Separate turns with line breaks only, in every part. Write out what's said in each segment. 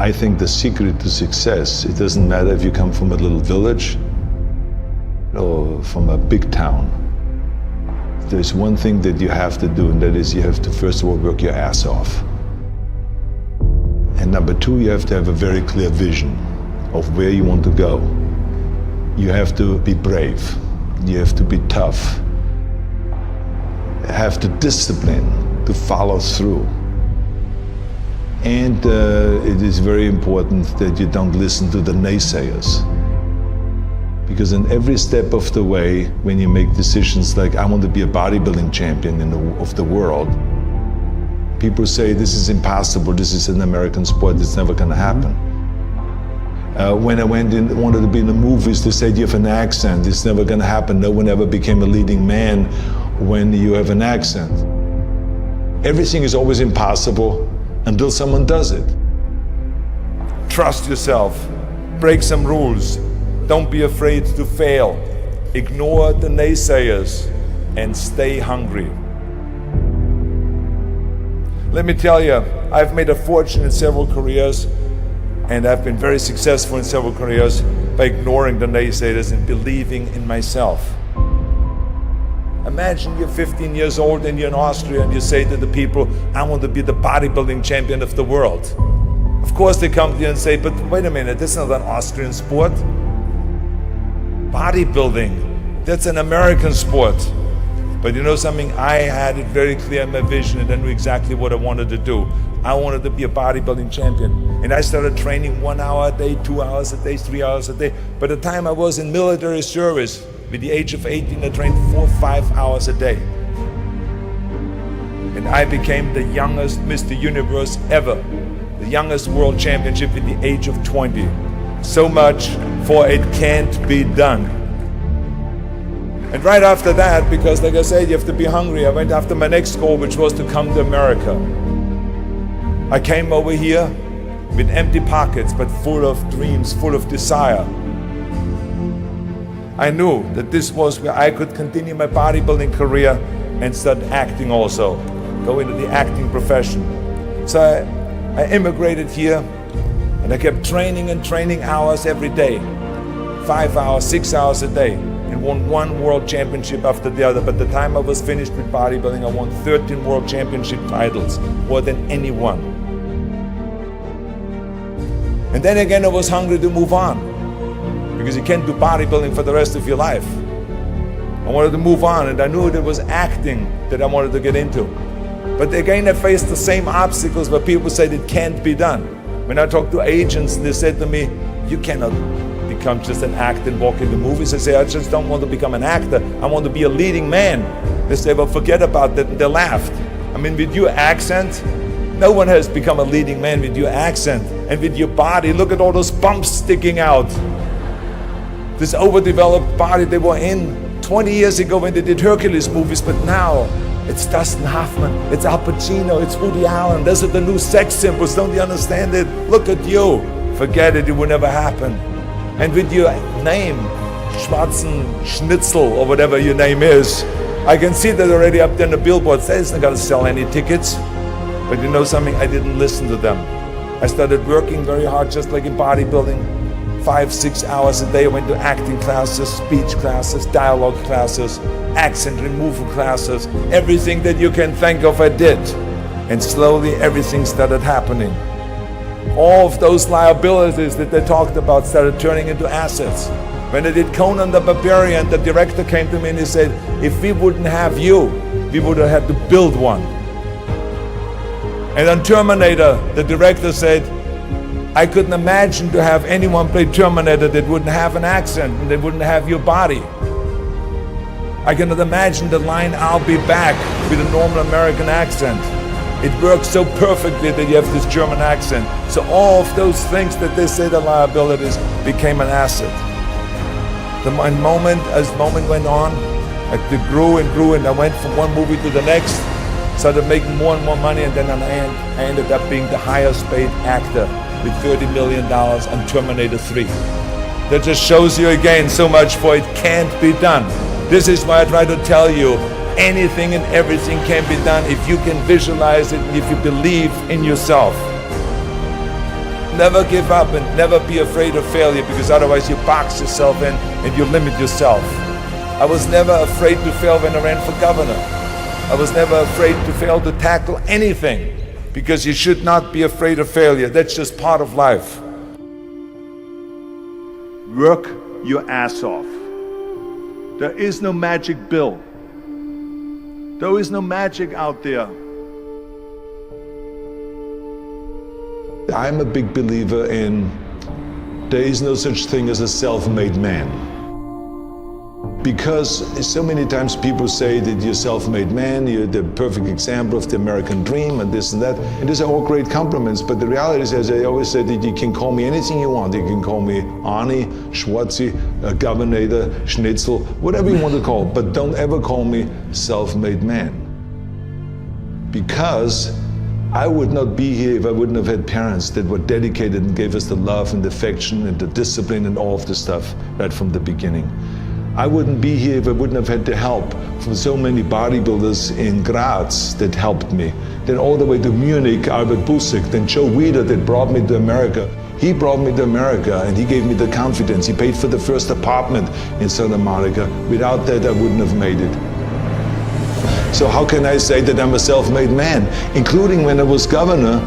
I think the secret to success, it doesn't matter if you come from a little village or from a big town. There's one thing that you have to do, and that is you have to first of all work your ass off. And number two, you have to have a very clear vision of where you want to go. You have to be brave. You have to be tough. Have the discipline to follow through. And it is very important that you don't listen to the naysayers. Because in every step of the way, when you make decisions like, I want to be a bodybuilding champion of the world, people say, this is impossible, this is an American sport, it's never going to happen. When I wanted to be in the movies, they said, you have an accent, it's never going to happen. No one ever became a leading man when you have an accent. Everything is always impossible until someone does it. Trust yourself, break some rules, don't be afraid to fail, ignore the naysayers, and stay hungry. Let me tell you, I've made a fortune in several careers, and I've been very successful in several careers by ignoring the naysayers and believing in myself. Imagine you're 15 years old and you're in Austria and you say to the people, I want to be the bodybuilding champion of the world. Of course they come to you and say, but wait a minute, that's not an Austrian sport. Bodybuilding, that's an American sport. But you know something, I had it very clear in my vision and I knew exactly what I wanted to do. I wanted to be a bodybuilding champion. And I started training 1 hour a day, 2 hours a day, 3 hours a day. By the time I was in military service, with the age of 18, I trained 4 or 5 hours a day. And I became the youngest Mr. Universe ever. The youngest world championship at the age of 20. So much for it can't be done. And right after that, because like I said, you have to be hungry, I went after my next goal, which was to come to America. I came over here with empty pockets, but full of dreams, full of desire. I knew that this was where I could continue my bodybuilding career and start acting also, go into the acting profession. So I immigrated here and I kept training and training hours every day, 5 hours, 6 hours a day, and won 1 world championship after the other. By the time I was finished with bodybuilding, I won 13 world championship titles, more than anyone. And then again, I was hungry to move on, because you can't do bodybuilding for the rest of your life. I wanted to move on, and I knew it was acting that I wanted to get into. But again, I faced the same obstacles where people said it can't be done. When I talked to agents, they said to me, you cannot become just an actor and walk in the movies. I say, I just don't want to become an actor. I want to be a leading man. They say, well, forget about that, and they laughed. I mean, with your accent, no one has become a leading man with your accent. And with your body, look at all those bumps sticking out. This overdeveloped body they were in 20 years ago when they did Hercules movies, but now it's Dustin Hoffman, it's Al Pacino, it's Woody Allen. Those are the new sex symbols, don't you understand it? Look at you. Forget it, it will never happen. And with your name, Schwarzenegger, or whatever your name is, I can see that already up there on the billboards. That isn't gonna sell any tickets. But you know something, I didn't listen to them. I started working very hard, just like in bodybuilding. 5, 6 hours a day. I went to acting classes, speech classes, dialogue classes, accent removal classes. Everything that you can think of, I did. And slowly everything started happening. All of those liabilities that they talked about started turning into assets. When I did Conan the Barbarian, the director came to me and he said, if we wouldn't have you, we would have had to build one. And on Terminator, the director said, I couldn't imagine to have anyone play Terminator that wouldn't have an accent and that wouldn't have your body. I cannot imagine the line, I'll be back, with a normal American accent. It works so perfectly that you have this German accent. So all of those things that they say are liabilities became an asset. As moment went on, it grew and grew, and I went from one movie to the next, started making more and more money, and then I ended up being the highest paid actor with $30 million on Terminator 3. That just shows you again so much for it can't be done. This is why I try to tell you, anything and everything can be done if you can visualize it and if you believe in yourself. never give up and never be afraid of failure, because otherwise you box yourself in and you limit yourself. I was never afraid to fail when I ran for governor. I was never afraid to fail to tackle anything, because you should not be afraid of failure. That's just part of life.
Work your ass off. There is no magic pill. There is no magic out there.
I'm a big believer in there is no such thing as a self-made man. Because so many times people say that you're a self-made man, you're the perfect example of the American dream and this and that. And these are all great compliments, but the reality is, as I always said, that you can call me anything you want. You can call me Arnie, Schwarzi, Governor, Schnitzel, whatever you want to call, but don't ever call me self-made man. Because I would not be here if I wouldn't have had parents that were dedicated and gave us the love and the affection and the discipline and all of the stuff right from the beginning. I wouldn't be here if I wouldn't have had the help from so many bodybuilders in Graz that helped me. Then all the way to Munich, Albert Busek, then Joe Weider that brought me to America. He brought me to America and he gave me the confidence. He paid for the first apartment in South America. Without that, I wouldn't have made it. So how can I say that I'm a self-made man? Including when I was governor,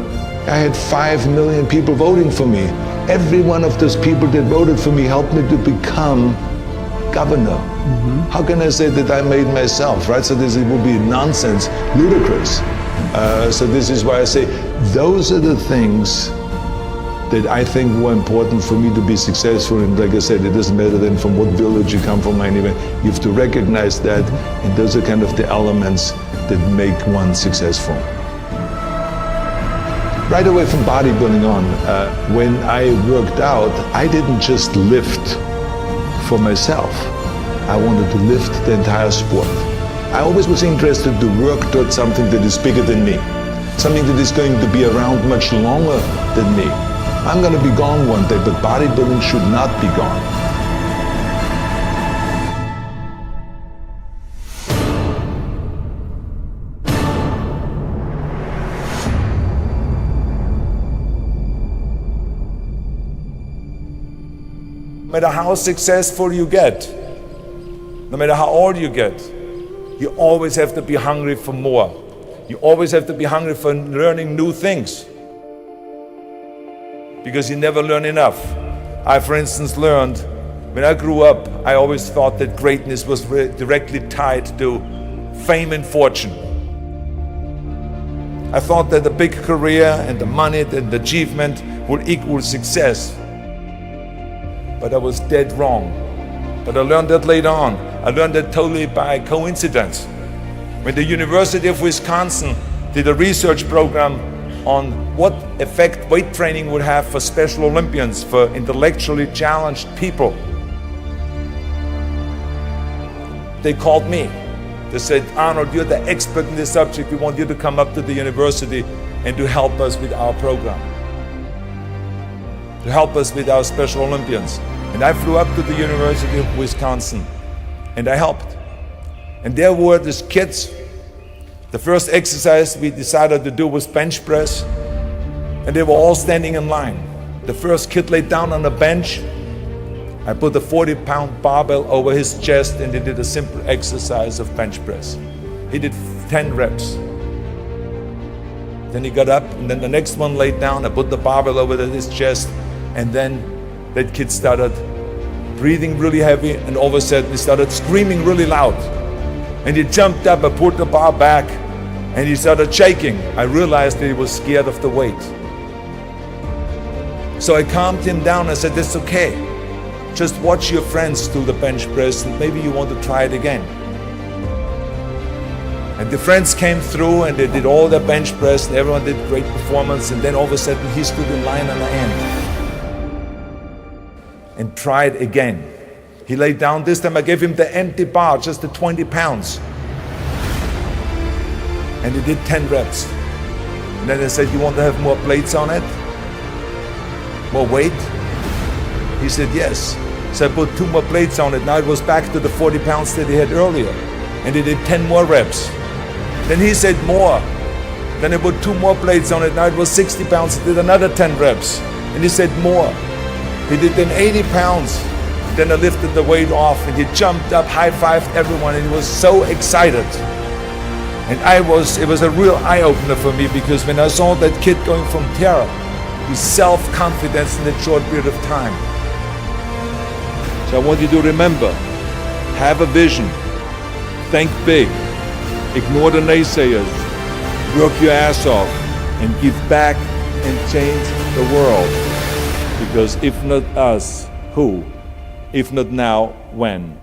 I had 5 million people voting for me. Every one of those people that voted for me helped me to become governor. How can I say that I made myself, right? So this would be nonsense, ludicrous. So this is why I say those are the things that I think were important for me to be successful. And like I said, it doesn't matter then from what village you come from anyway. You have to recognize that, and those are kind of the elements that make one successful. Right away from bodybuilding on, when I worked out, I didn't just lift for myself. I wanted to lift the entire sport. I always was interested to work towards something that is bigger than me, something that is going to be around much longer than me. I'm going to be gone one day, but bodybuilding should not be gone.
No matter how successful you get, no matter how old you get, you always have to be hungry for more. You always have to be hungry for learning new things, because you never learn enough. I, for instance, learned when I grew up, I always thought that greatness was directly tied to fame and fortune. I thought that the big career and the money and the achievement would equal success. But I was dead wrong. But I learned that later on. I learned that totally by coincidence. When the University of Wisconsin did a research program on what effect weight training would have for Special Olympians, for intellectually challenged people, they called me. They said, Arnold, you're the expert in this subject. We want you to come up to the university and to help us with our program, to help us with our Special Olympians. And I flew up to the University of Wisconsin and I helped. And there were these kids. The first exercise we decided to do was bench press, and they were all standing in line. The first kid laid down on a bench. I put a 40-pound barbell over his chest and he did a simple exercise of bench press. He did 10 reps. Then he got up, and then the next one laid down. I put the barbell over his chest, and then that kid started breathing really heavy, and all of a sudden he started screaming really loud. And he jumped up, I pulled the bar back, and he started shaking. I realized that he was scared of the weight. So I calmed him down. I said, that's okay. Just watch your friends do the bench press, and maybe you want to try it again. And the friends came through and they did all their bench press, and everyone did great performance, and then all of a sudden he stood in line on the end and tried again. He laid down. This time I gave him the empty bar, just the 20 pounds. And he did 10 reps. And then I said, you want to have more plates on it? More weight? He said, yes. So I put 2 more plates on it. Now it was back to the 40 pounds that he had earlier. And he did 10 more reps. Then he said more. Then I put 2 more plates on it. Now it was 60 pounds. He did another 10 reps. And he said, more. He did then 80 pounds. Then I lifted the weight off and he jumped up, high-fived everyone, and he was so excited. And it was a real eye-opener for me, because when I saw that kid going from terror to self-confidence in a short period of time.
So I want you to remember, have a vision, think big, ignore the naysayers, work your ass off, and give back and change the world. Because if not us, who? If not now, when?